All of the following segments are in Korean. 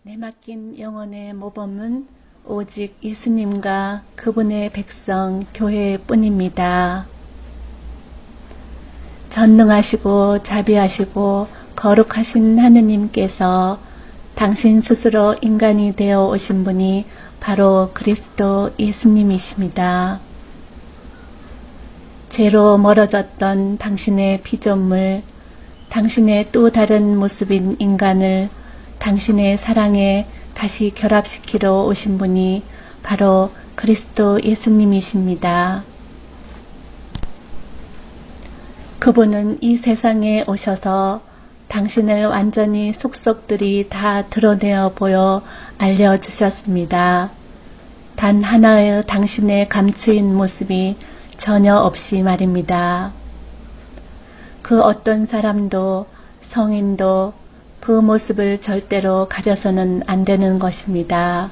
내맡긴 영혼의 모범은 오직 예수님과 그분의 백성 교회뿐입니다. 전능하시고 자비하시고 거룩하신 하느님께서 당신 스스로 인간이 되어 오신 분이 바로 그리스도 예수님이십니다. 죄로 멀어졌던 당신의 피조물, 당신의 또 다른 모습인 인간을 당신의 사랑에 다시 결합시키러 오신 분이 바로 그리스도 예수님이십니다. 그분은 이 세상에 오셔서 당신을 완전히 속속들이 다 드러내어 보여 알려주셨습니다. 단 하나의 당신의 감추인 모습이 전혀 없이 말입니다. 그 어떤 사람도 성인도 그 모습을 절대로 가려서는 안 되는 것입니다.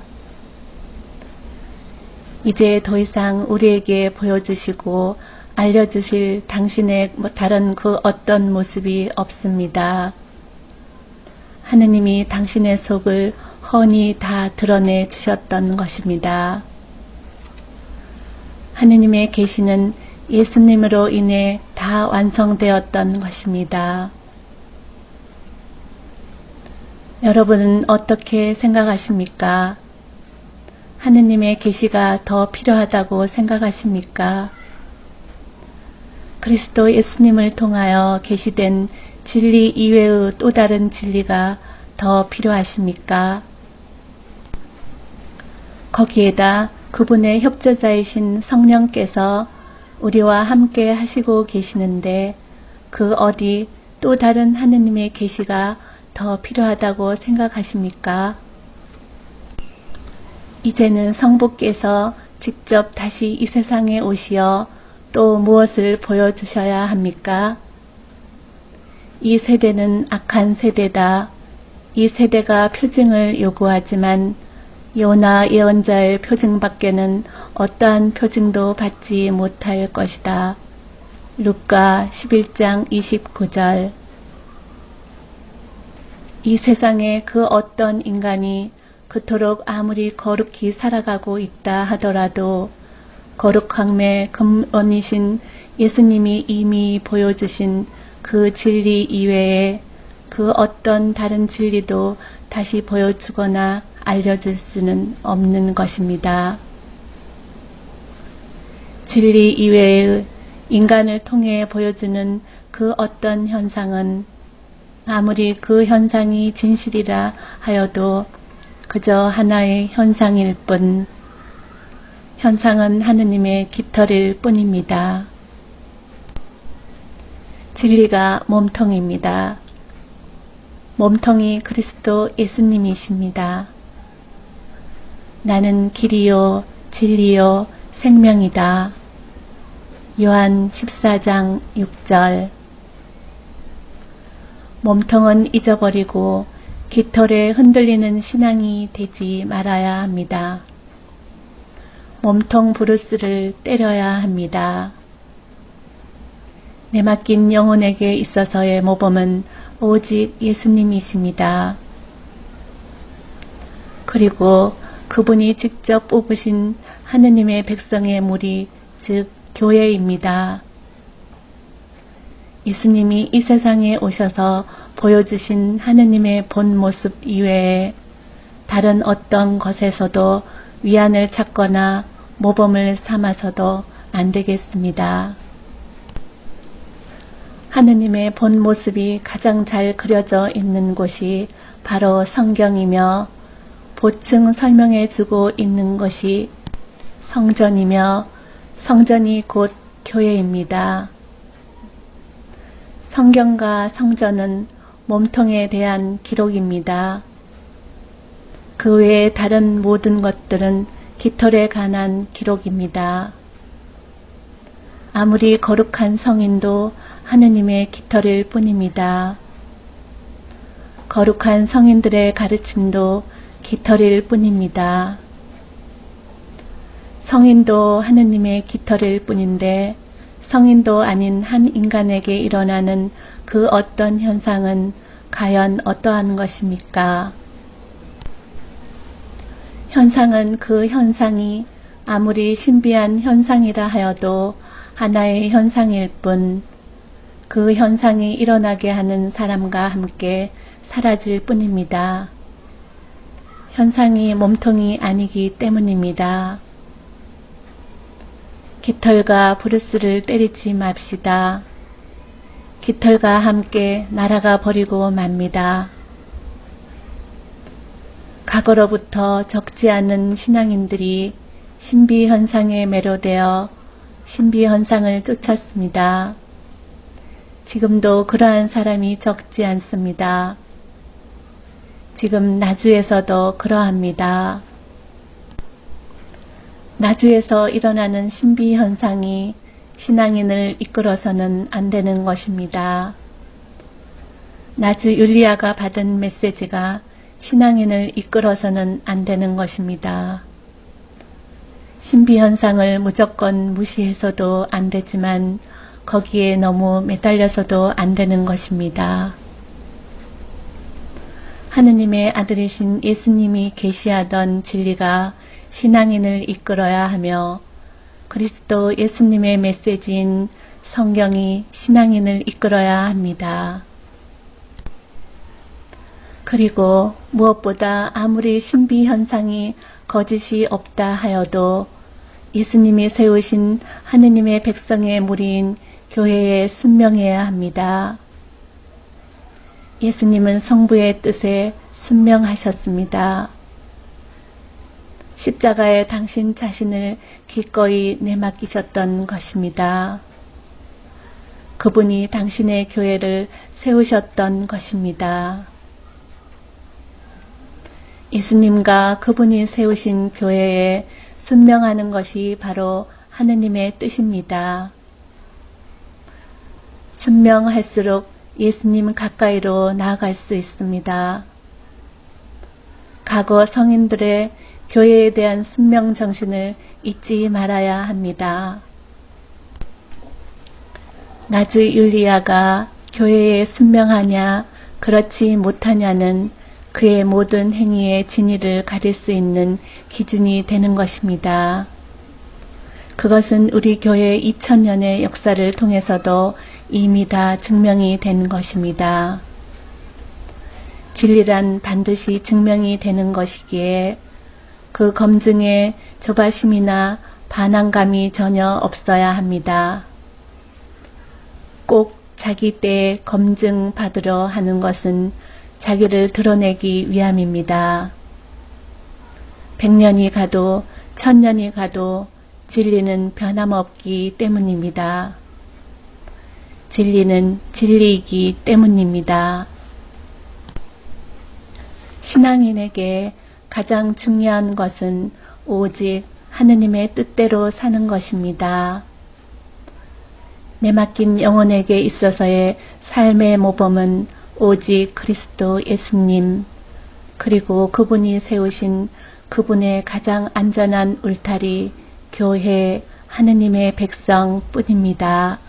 이제 더 이상 우리에게 보여주시고 알려주실 당신의 다른 그 어떤 모습이 없습니다. 하느님이 당신의 속을 훤히 다 드러내 주셨던 것입니다. 하느님의 계시는 예수님으로 인해 다 완성되었던 것입니다. 여러분은 어떻게 생각하십니까? 하느님의 계시가 더 필요하다고 생각하십니까? 그리스도 예수님을 통하여 계시된 진리 이외의 또 다른 진리가 더 필요하십니까? 거기에다 그분의 협조자이신 성령께서 우리와 함께 하시고 계시는데 그 어디 또 다른 하느님의 계시가 더 필요하다고 생각하십니까? 이제는 성부께서 직접 다시 이 세상에 오시어 또 무엇을 보여주셔야 합니까? 이 세대는 악한 세대다. 이 세대가 표징을 요구하지만 요나 예언자의 표징밖에는 어떠한 표징도 받지 못할 것이다. 루카 11장 29절. 이 세상에 그 어떤 인간이 그토록 아무리 거룩히 살아가고 있다 하더라도 거룩함의 근원이신 예수님이 이미 보여주신 그 진리 이외에 그 어떤 다른 진리도 다시 보여주거나 알려줄 수는 없는 것입니다. 진리 이외의 인간을 통해 보여주는 그 어떤 현상은 아무리 그 현상이 진실이라 하여도 그저 하나의 현상일 뿐, 현상은 하느님의 깃털일 뿐입니다. 진리가 몸통입니다. 몸통이 그리스도 예수님이십니다. 나는 길이요 진리요 생명이다. 요한 14장 6절. 몸통은 잊어버리고 깃털에 흔들리는 신앙이 되지 말아야 합니다. 몸통 브루스를 때려야 합니다. 내맡긴 영혼에게 있어서의 모범은 오직 예수님이십니다. 그리고 그분이 직접 뽑으신 하느님의 백성의 무리, 즉 교회입니다. 예수님이 이 세상에 오셔서 보여주신 하느님의 본 모습 이외에 다른 어떤 것에서도 위안을 찾거나 모범을 삼아서도 안 되겠습니다. 하느님의 본 모습이 가장 잘 그려져 있는 곳이 바로 성경이며 보충 설명해 주고 있는 것이 성전이며 성전이 곧 교회입니다. 성경과 성전은 몸통에 대한 기록입니다. 그 외에 다른 모든 것들은 깃털에 관한 기록입니다. 아무리 거룩한 성인도 하느님의 깃털일 뿐입니다. 거룩한 성인들의 가르침도 깃털일 뿐입니다. 성인도 하느님의 깃털일 뿐인데 성인도 아닌 한 인간에게 일어나는 그 어떤 현상은 과연 어떠한 것입니까? 현상은 그 현상이 아무리 신비한 현상이라 하여도 하나의 현상일 뿐, 그 현상이 일어나게 하는 사람과 함께 사라질 뿐입니다. 현상이 몸통이 아니기 때문입니다. 깃털과 브루스를 때리지 맙시다. 깃털과 함께 날아가 버리고 맙니다. 과거로부터 적지 않은 신앙인들이 신비현상에 매료되어 신비현상을 쫓았습니다. 지금도 그러한 사람이 적지 않습니다. 지금 나주에서도 그러합니다. 나주에서 일어나는 신비현상이 신앙인을 이끌어서는 안 되는 것입니다. 나주 율리아가 받은 메시지가 신앙인을 이끌어서는 안 되는 것입니다. 신비현상을 무조건 무시해서도 안 되지만 거기에 너무 매달려서도 안 되는 것입니다. 하느님의 아들이신 예수님이 계시하던 진리가 신앙인을 이끌어야 하며 그리스도 예수님의 메시지인 성경이 신앙인을 이끌어야 합니다. 그리고 무엇보다 아무리 신비현상이 거짓이 없다 하여도 예수님이 세우신 하느님의 백성의 무리인 교회에 순명해야 합니다. 예수님은 성부의 뜻에 순명하셨습니다. 십자가에 당신 자신을 기꺼이 내맡기셨던 것입니다. 그분이 당신의 교회를 세우셨던 것입니다. 예수님과 그분이 세우신 교회에 순명하는 것이 바로 하느님의 뜻입니다. 순명할수록 예수님 가까이로 나아갈 수 있습니다. 과거 성인들의 교회에 대한 순명 정신을 잊지 말아야 합니다. 나주 율리아가 교회에 순명하냐 그렇지 못하냐는 그의 모든 행위의 진위를 가릴 수 있는 기준이 되는 것입니다. 그것은 우리 교회 2000년의 역사를 통해서도 이미 다 증명이 된 것입니다. 진리란 반드시 증명이 되는 것이기에 그 검증에 조바심이나 반항감이 전혀 없어야 합니다. 꼭 자기 때에 검증받으려 하는 것은 자기를 드러내기 위함입니다. 100년이 가도 1000년이 가도 진리는 변함없기 때문입니다. 진리는 진리이기 때문입니다. 신앙인에게 가장 중요한 것은 오직 하느님의 뜻대로 사는 것입니다. 내맡긴 영혼에게 있어서의 삶의 모범은 오직 그리스도 예수님, 그리고 그분이 세우신 그분의 가장 안전한 울타리, 교회, 하느님의 백성 뿐입니다.